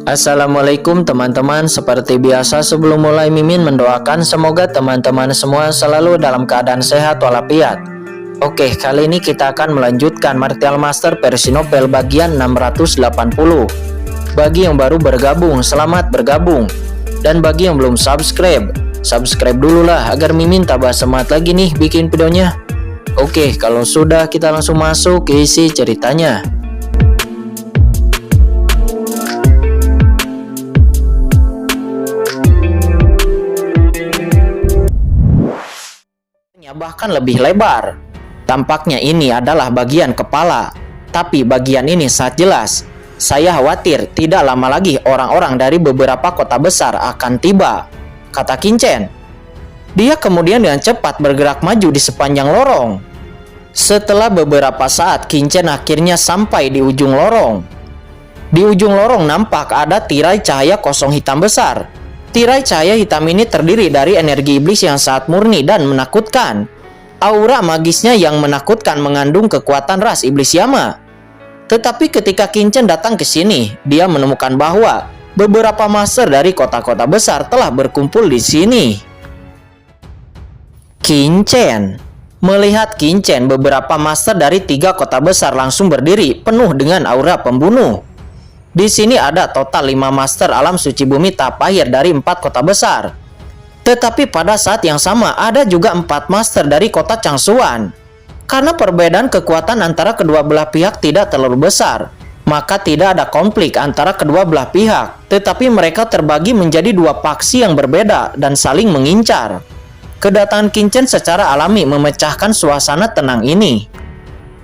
Assalamualaikum teman-teman. Seperti biasa sebelum mulai Mimin mendoakan semoga teman-teman semua selalu dalam keadaan sehat walafiat. Oke, kali ini kita akan melanjutkan Martial Master versi novel bagian 680. Bagi yang baru bergabung, selamat bergabung. Dan bagi yang belum subscribe dulu lah agar Mimin tambah semangat lagi nih bikin videonya. Oke, kalau sudah kita langsung masuk ke isi ceritanya. Bahkan lebih lebar. Tampaknya ini adalah bagian kepala, tapi bagian ini sangat jelas. Saya khawatir tidak lama lagi orang-orang dari beberapa kota besar akan tiba, kata Kincen. Dia kemudian dengan cepat bergerak maju di sepanjang lorong. Setelah beberapa saat, Kincen akhirnya sampai di ujung lorong. Di ujung lorong nampak ada tirai cahaya kosong hitam besar. Tirai cahaya hitam ini terdiri dari energi iblis yang sangat murni dan menakutkan. Aura magisnya yang menakutkan mengandung kekuatan ras iblis Yama. Tetapi ketika Kincen datang ke sini, dia menemukan bahwa beberapa master dari kota-kota besar telah berkumpul di sini. Kincen melihat Kincen, beberapa master dari 3 kota besar langsung berdiri penuh dengan aura pembunuh. Di sini ada total 5 master alam suci bumi tahap akhir dari 4 kota besar. Tetapi pada saat yang sama ada juga 4 master dari kota Changsuan. Karena perbedaan kekuatan antara kedua belah pihak tidak terlalu besar, maka tidak ada konflik antara kedua belah pihak. Tetapi mereka terbagi menjadi 2 faksi yang berbeda dan saling mengincar. Kedatangan Kincen secara alami memecahkan suasana tenang ini.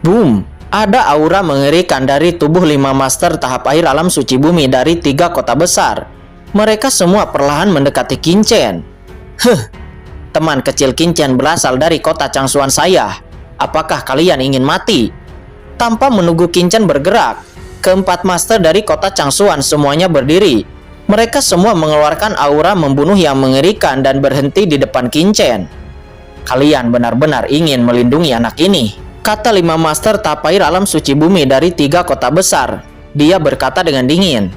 Boom! Ada aura mengerikan dari tubuh 5 master tahap akhir alam suci bumi dari 3 kota besar. Mereka semua perlahan mendekati Kincen. Teman kecil Kincen berasal dari kota Changsuan saya. Apakah kalian ingin mati? Tanpa menunggu Kincen bergerak, keempat master dari kota Changsuan semuanya berdiri. Mereka semua mengeluarkan aura membunuh yang mengerikan dan berhenti di depan Kincen. Kalian benar-benar ingin melindungi anak ini, kata 5 master tahap akhir alam suci bumi dari 3 kota besar. Dia berkata dengan dingin.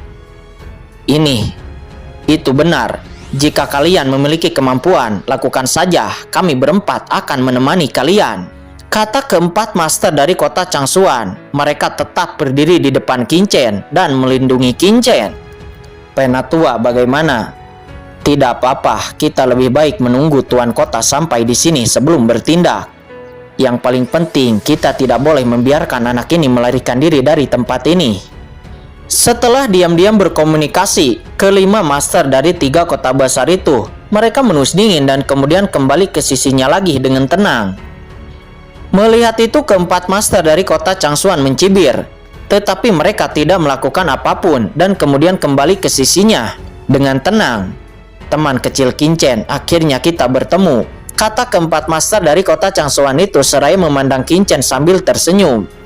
Itu benar. Jika kalian memiliki kemampuan, lakukan saja. Kami berempat akan menemani kalian, kata keempat master dari kota Changsuan. Mereka tetap berdiri di depan Kincen dan melindungi Kincen. Penatua, bagaimana? Tidak apa-apa, kita lebih baik menunggu tuan kota sampai di sini sebelum bertindak. Yang paling penting, kita tidak boleh membiarkan anak ini melarikan diri dari tempat ini. Setelah diam-diam berkomunikasi, kelima master dari 3 kota besar itu, mereka menus dingin dan kemudian kembali ke sisinya lagi dengan tenang. Melihat itu, keempat master dari kota Changsuan mencibir. Tetapi mereka tidak melakukan apapun dan kemudian kembali ke sisinya dengan tenang. Teman kecil Kincen, akhirnya kita bertemu, kata keempat master dari kota Changsuan itu seraya memandang Kincen sambil tersenyum.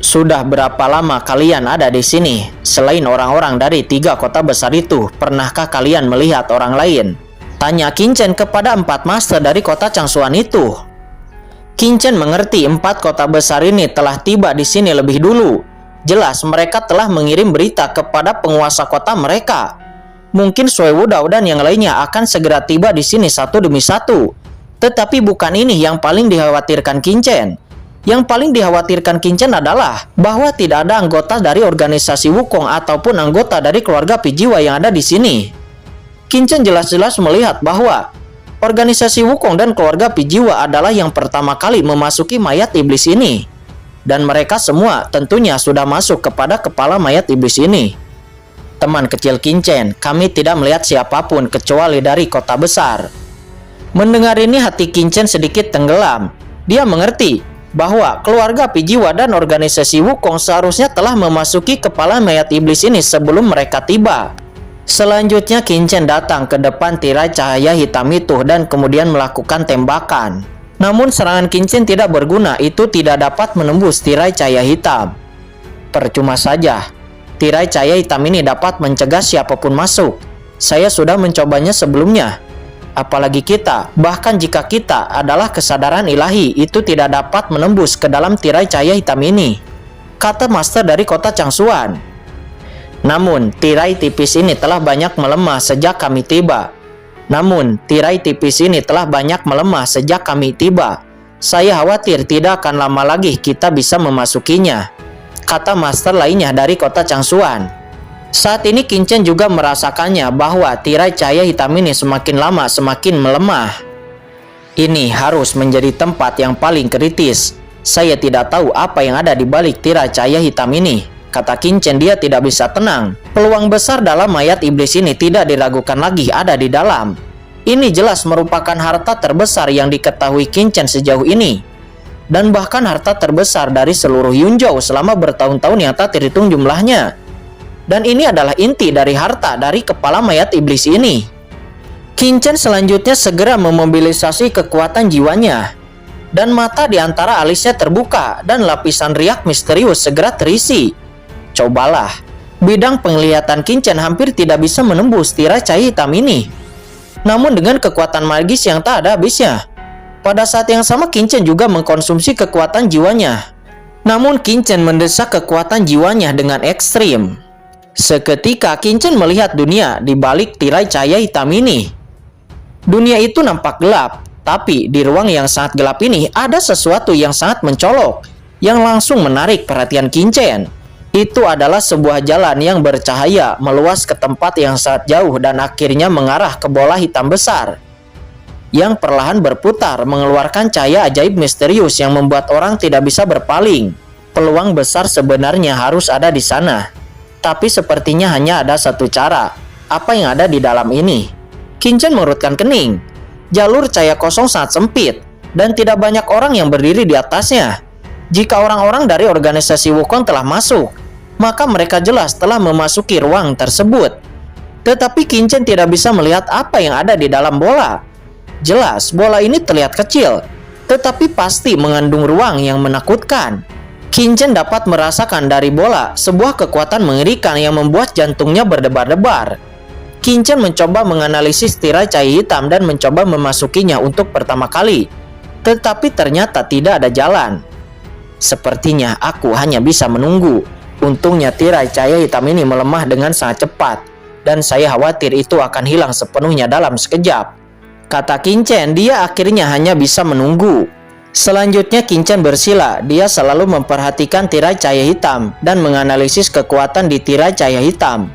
Sudah berapa lama kalian ada di sini? Selain orang-orang dari 3 kota besar itu, pernahkah kalian melihat orang lain? Tanya Kincen kepada 4 master dari kota Changsuan itu. Kincen mengerti 4 kota besar ini telah tiba di sini lebih dulu. Jelas mereka telah mengirim berita kepada penguasa kota mereka. Mungkin Sui Wudao dan yang lainnya akan segera tiba di sini satu demi satu. Tetapi bukan ini yang paling dikhawatirkan Kincen. Yang paling dikhawatirkan Kincen adalah bahwa tidak ada anggota dari organisasi Wukong ataupun anggota dari keluarga Pijiwa yang ada di sini. Kincen jelas-jelas melihat bahwa organisasi Wukong dan keluarga Pijiwa adalah yang pertama kali memasuki mayat iblis ini. Dan mereka semua tentunya sudah masuk kepada kepala mayat iblis ini. Teman kecil Kincen, kami tidak melihat siapapun kecuali dari kota besar. Mendengar ini hati Kincen sedikit tenggelam. Dia mengerti bahwa keluarga Pijiwa dan organisasi Wukong seharusnya telah memasuki kepala mayat iblis ini sebelum mereka tiba. Selanjutnya Kincen datang ke depan tirai cahaya hitam itu dan kemudian melakukan tembakan. Namun serangan Kincen tidak berguna, itu tidak dapat menembus tirai cahaya hitam. Percuma saja. Tirai cahaya hitam ini dapat mencegah siapapun masuk. Saya sudah mencobanya sebelumnya. Apalagi kita, bahkan jika kita adalah kesadaran ilahi, itu tidak dapat menembus ke dalam tirai cahaya hitam ini, kata master dari kota Changsuan. Namun, tirai tipis ini telah banyak melemah sejak kami tiba. Saya khawatir tidak akan lama lagi kita bisa memasukinya, kata master lainnya dari kota Changsuan. Saat ini Qin Chen juga merasakannya bahwa tirai cahaya hitam ini semakin lama semakin melemah. Ini harus menjadi tempat yang paling kritis. Saya tidak tahu apa yang ada di balik tirai cahaya hitam ini, kata Qin Chen. Dia tidak bisa tenang. Peluang besar dalam mayat iblis ini tidak diragukan lagi ada di dalam. Ini jelas merupakan harta terbesar yang diketahui Qin Chen sejauh ini. Dan bahkan harta terbesar dari seluruh Yunzhou selama bertahun-tahun yang tak terhitung jumlahnya. Dan ini adalah inti dari harta dari kepala mayat iblis ini. Qin Chen selanjutnya segera memobilisasi kekuatan jiwanya. Dan mata di antara alisnya terbuka dan lapisan riak misterius segera terisi. Cobalah, bidang penglihatan Qin Chen hampir tidak bisa menembus tirai cahaya hitam ini. Namun dengan kekuatan magis yang tak ada habisnya. Pada saat yang sama Qin Chen juga mengkonsumsi kekuatan jiwanya. Namun Qin Chen mendesak kekuatan jiwanya dengan ekstrim. Seketika Qin Chen melihat dunia di balik tirai cahaya hitam ini. Dunia itu nampak gelap, tapi di ruang yang sangat gelap ini ada sesuatu yang sangat mencolok, yang langsung menarik perhatian Qin Chen. Itu adalah sebuah jalan yang bercahaya meluas ke tempat yang sangat jauh dan akhirnya mengarah ke bola hitam besar yang perlahan berputar mengeluarkan cahaya ajaib misterius yang membuat orang tidak bisa berpaling. Peluang besar sebenarnya harus ada di sana. Tapi sepertinya hanya ada satu cara. Apa yang ada di dalam ini? Qin Chen mengerutkan kening. Jalur cahaya kosong sangat sempit dan tidak banyak orang yang berdiri di atasnya. Jika orang-orang dari organisasi Wukong telah masuk, maka mereka jelas telah memasuki ruang tersebut. Tetapi Qin Chen tidak bisa melihat apa yang ada di dalam bola. Jelas, bola ini terlihat kecil, tetapi pasti mengandung ruang yang menakutkan. Qin Chen dapat merasakan dari bola sebuah kekuatan mengerikan yang membuat jantungnya berdebar-debar. Qin Chen mencoba menganalisis tirai cahaya hitam dan mencoba memasukinya untuk pertama kali. Tetapi ternyata tidak ada jalan. Sepertinya aku hanya bisa menunggu. Untungnya tirai cahaya hitam ini melemah dengan sangat cepat, dan saya khawatir itu akan hilang sepenuhnya dalam sekejap, kata Qin Chen. Dia akhirnya hanya bisa menunggu. Selanjutnya Qin Chen bersila. Dia selalu memperhatikan tirai cahaya hitam dan menganalisis kekuatan di tirai cahaya hitam.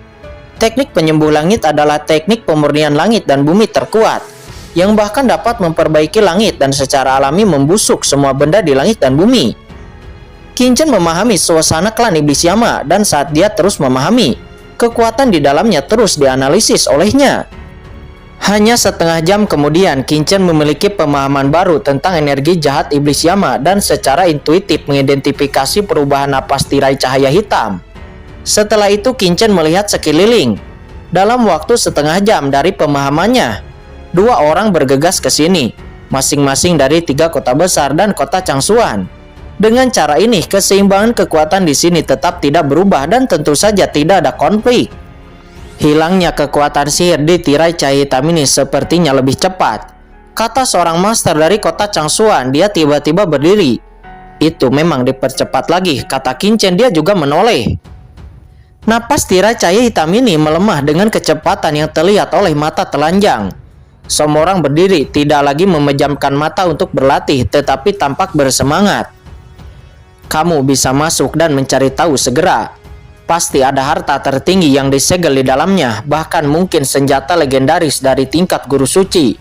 Teknik penyembuh langit adalah teknik pemurnian langit dan bumi terkuat, yang bahkan dapat memperbaiki langit dan secara alami membusuk semua benda di langit dan bumi. Qin Chen memahami suasana klan iblis Yama, dan saat dia terus memahami, kekuatan di dalamnya terus dianalisis olehnya. Hanya setengah jam kemudian, Qin Chen memiliki pemahaman baru tentang energi jahat iblis Yama dan secara intuitif mengidentifikasi perubahan napas tirai cahaya hitam. Setelah itu Qin Chen melihat sekeliling. Dalam waktu setengah jam dari pemahamannya, dua orang bergegas ke sini, masing-masing dari 3 kota besar dan kota Changsuan. Dengan cara ini, keseimbangan kekuatan di sini tetap tidak berubah dan tentu saja tidak ada konflik. Hilangnya kekuatan sihir di tirai cahaya hitam ini sepertinya lebih cepat, kata seorang master dari kota Changsuan. Dia tiba-tiba berdiri. Itu memang dipercepat lagi, kata Qin Chen. Dia juga menoleh. Napas tirai cahaya hitam ini melemah dengan kecepatan yang terlihat oleh mata telanjang. Semua orang berdiri, tidak lagi memejamkan mata untuk berlatih, tetapi tampak bersemangat. Kamu bisa masuk dan mencari tahu segera. Pasti ada harta tertinggi yang disegel di dalamnya, bahkan mungkin senjata legendaris dari tingkat guru suci.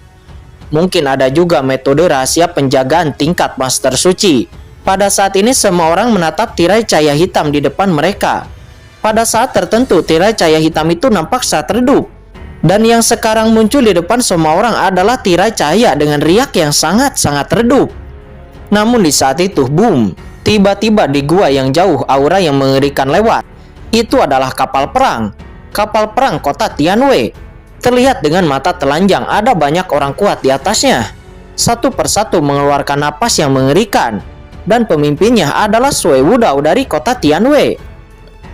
Mungkin ada juga metode rahasia penjagaan tingkat master suci. Pada saat ini semua orang menatap tirai cahaya hitam di depan mereka. Pada saat tertentu tirai cahaya hitam itu nampak sangat redup. Dan yang sekarang muncul di depan semua orang adalah tirai cahaya dengan riak yang sangat-sangat redup. Namun di saat itu, boom! Tiba-tiba di gua yang jauh aura yang mengerikan lewat. Itu adalah kapal perang. Kapal perang kota Tianwei. Terlihat dengan mata telanjang ada banyak orang kuat di atasnya. Satu persatu mengeluarkan napas yang mengerikan. Dan pemimpinnya adalah Sui Wudao dari kota Tianwei.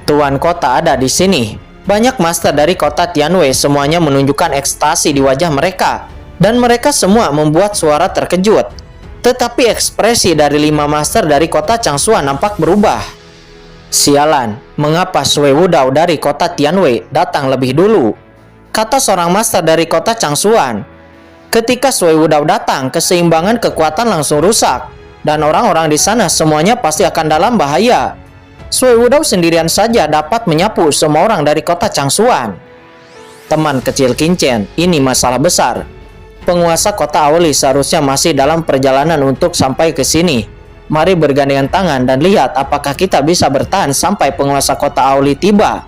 Tuan kota ada di sini. Banyak master dari kota Tianwei semuanya menunjukkan ekstasi di wajah mereka. Dan mereka semua membuat suara terkejut. Tetapi ekspresi dari 5 master dari kota Changsuan nampak berubah. Sialan, Mengapa Sui Wudao dari kota Tianwei datang lebih dulu? Kata seorang master dari kota Changsuan. Ketika Sui Wudao datang, keseimbangan kekuatan langsung rusak. Dan orang-orang di sana semuanya pasti akan dalam bahaya. Sui Wudao sendirian saja dapat menyapu semua orang dari kota Changsuan. Teman kecil Qin, ini masalah besar. Penguasa kota Aoli seharusnya masih dalam perjalanan untuk sampai ke sini. Mari bergandengan tangan dan lihat apakah kita bisa bertahan sampai penguasa kota Aoli tiba.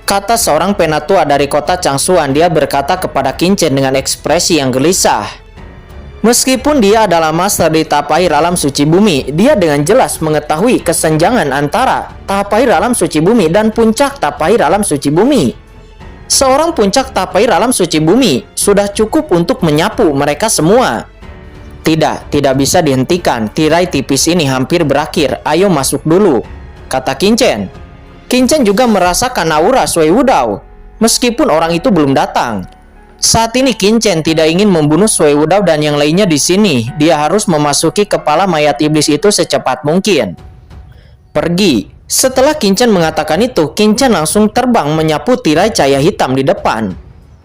Kata seorang penatua dari kota Changsuan. Dia berkata kepada Qin dengan ekspresi yang gelisah. Meskipun dia adalah master di tahap air alam suci bumi, dia dengan jelas mengetahui kesenjangan antara tahap air alam suci bumi dan puncak tahap air alam suci bumi. Seorang puncak tahap air alam suci bumi sudah cukup untuk menyapu mereka semua. Tidak bisa dihentikan. Tirai tipis ini hampir berakhir. Ayo masuk dulu, kata Qin. Qin juga merasakan aura Sui Wudao, meskipun orang itu belum datang. Saat ini Qin tidak ingin membunuh Sui Wudao dan yang lainnya di sini. Dia harus memasuki kepala mayat iblis itu secepat mungkin. Pergi. Setelah Qin mengatakan itu, Qin langsung terbang menyapu tirai cahaya hitam di depan.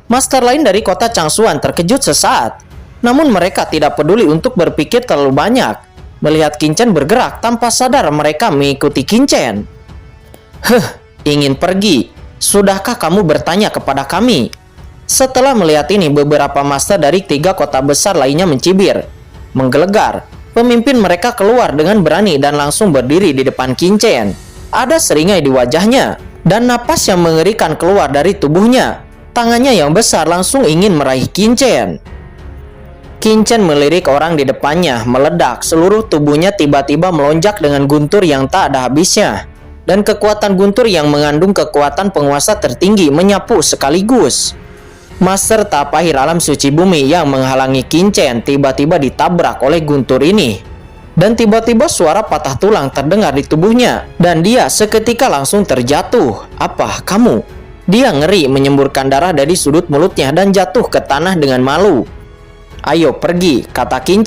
Master lain dari kota Changsuan terkejut sesaat. Namun mereka tidak peduli untuk berpikir terlalu banyak. Melihat Qin bergerak, tanpa sadar mereka mengikuti Qin. Ingin pergi? Sudahkah kamu bertanya kepada kami? Setelah melihat ini, beberapa master dari 3 kota besar lainnya mencibir. Menggelegar, pemimpin mereka keluar dengan berani dan langsung berdiri di depan Qin. Ada seringai di wajahnya, dan napas yang mengerikan keluar dari tubuhnya. Tangannya yang besar langsung ingin meraih Qin. Qin melirik orang di depannya, meledak. Seluruh tubuhnya tiba-tiba melonjak dengan guntur yang tak ada habisnya. Dan kekuatan guntur yang mengandung kekuatan penguasa tertinggi menyapu sekaligus. Master tahap akhir alam suci bumi yang menghalangi Qin tiba-tiba ditabrak oleh guntur ini. Dan tiba-tiba suara patah tulang terdengar di tubuhnya. Dan dia seketika langsung terjatuh. Apa kamu? Dia ngeri menyemburkan darah dari sudut mulutnya dan jatuh ke tanah dengan malu. Ayo pergi, kata Qin.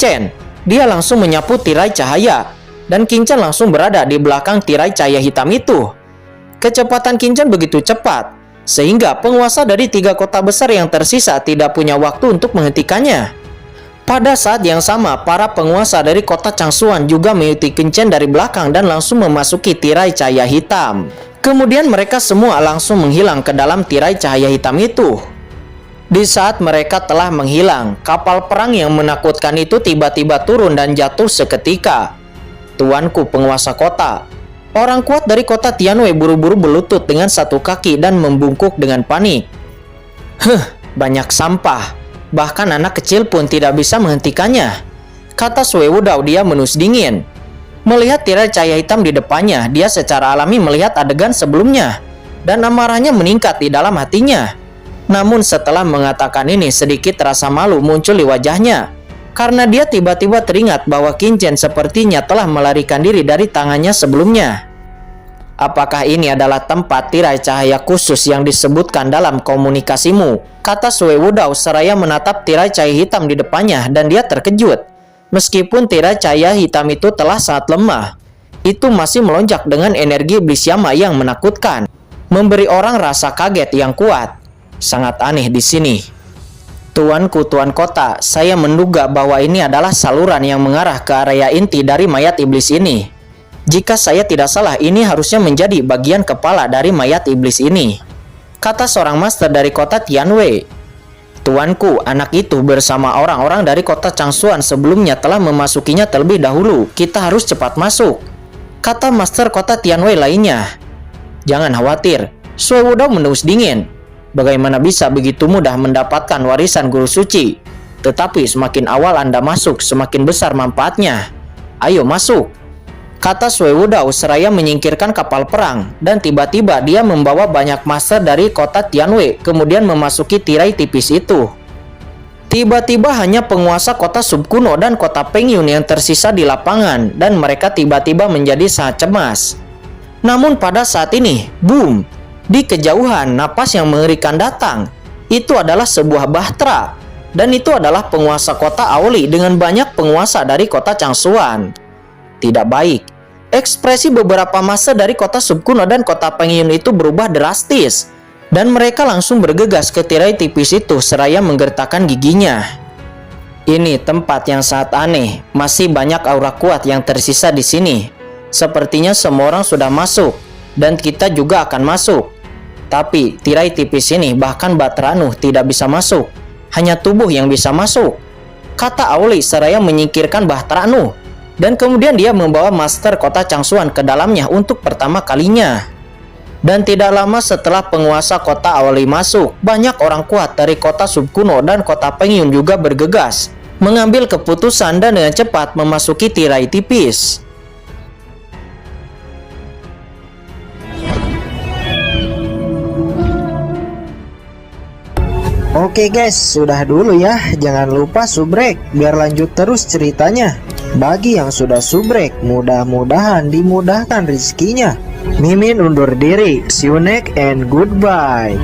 Dia langsung menyapu tirai cahaya. Dan Qin langsung berada di belakang tirai cahaya hitam itu. Kecepatan Qin begitu cepat, sehingga penguasa dari 3 kota besar yang tersisa tidak punya waktu untuk menghentikannya. Pada saat yang sama, para penguasa dari kota Changsuan juga mengikuti Qin dari belakang dan langsung memasuki tirai cahaya hitam. Kemudian mereka semua langsung menghilang ke dalam tirai cahaya hitam itu. Di saat mereka telah menghilang, kapal perang yang menakutkan itu tiba-tiba turun dan jatuh seketika. Tuanku penguasa kota. Orang kuat dari kota Tianwei buru-buru berlutut dengan satu kaki dan membungkuk dengan panik. Banyak sampah. Bahkan anak kecil pun tidak bisa menghentikannya, kata Sui Wudao. Dia menus dingin. Melihat tirai cahaya hitam di depannya, dia secara alami melihat adegan sebelumnya. Dan amarahnya meningkat di dalam hatinya. Namun setelah mengatakan ini, sedikit rasa malu muncul di wajahnya. Karena dia tiba-tiba teringat bahwa Qin sepertinya telah melarikan diri dari tangannya sebelumnya. Apakah ini adalah tempat tirai cahaya khusus yang disebutkan dalam komunikasimu? Kata Sui Wudao seraya menatap tirai cahaya hitam di depannya dan dia terkejut. Meskipun tirai cahaya hitam itu telah sangat lemah, itu masih melonjak dengan energi iblis Yama yang menakutkan, memberi orang rasa kaget yang kuat. Sangat aneh di sini. Tuanku, tuan kota, saya menduga bahwa ini adalah saluran yang mengarah ke area inti dari mayat iblis ini. Jika saya tidak salah, ini harusnya menjadi bagian kepala dari mayat iblis ini, kata seorang master dari kota Tianwei. Tuanku, anak itu bersama orang-orang dari kota Changsuan sebelumnya telah memasukinya terlebih dahulu. Kita harus cepat masuk, kata master kota Tianwei lainnya. Jangan khawatir, Sui Wudao menus dingin. Bagaimana bisa begitu mudah mendapatkan warisan guru suci? Tetapi semakin awal Anda masuk, semakin besar manfaatnya. Ayo masuk, kata Sui Wudao seraya menyingkirkan kapal perang. Dan tiba-tiba dia membawa banyak master dari kota Tianwei, kemudian memasuki tirai tipis itu. Tiba-tiba hanya penguasa kota subkuno dan kota Pengyun yang tersisa di lapangan, dan mereka tiba-tiba menjadi sangat cemas. Namun pada saat ini, boom! Di kejauhan, napas yang mengerikan datang. Itu adalah sebuah bahtera. Dan itu adalah penguasa kota Aoli dengan banyak penguasa dari kota Changsuan. Tidak baik. Ekspresi beberapa massa dari kota subkuno dan kota Pengyun itu berubah drastis, dan mereka langsung bergegas ke tirai tipis itu seraya menggertakkan giginya. Ini tempat yang sangat aneh, masih banyak aura kuat yang tersisa di sini. Sepertinya semua orang sudah masuk, dan kita juga akan masuk. Tapi tirai tipis ini bahkan Batranu tidak bisa masuk, hanya tubuh yang bisa masuk, kata Auli seraya menyingkirkan Batranu. Dan kemudian dia membawa Master Kota Changsuan ke dalamnya untuk pertama kalinya. Dan tidak lama setelah penguasa kota Auli masuk, banyak orang kuat dari kota subkuno dan kota Pengyun juga bergegas, mengambil keputusan dan dengan cepat memasuki tirai tipis. Oke guys, sudah dulu ya. Jangan lupa subrek biar lanjut terus ceritanya. Bagi yang sudah subrek, mudah-mudahan dimudahkan rezekinya. Mimin undur diri. See you next and goodbye.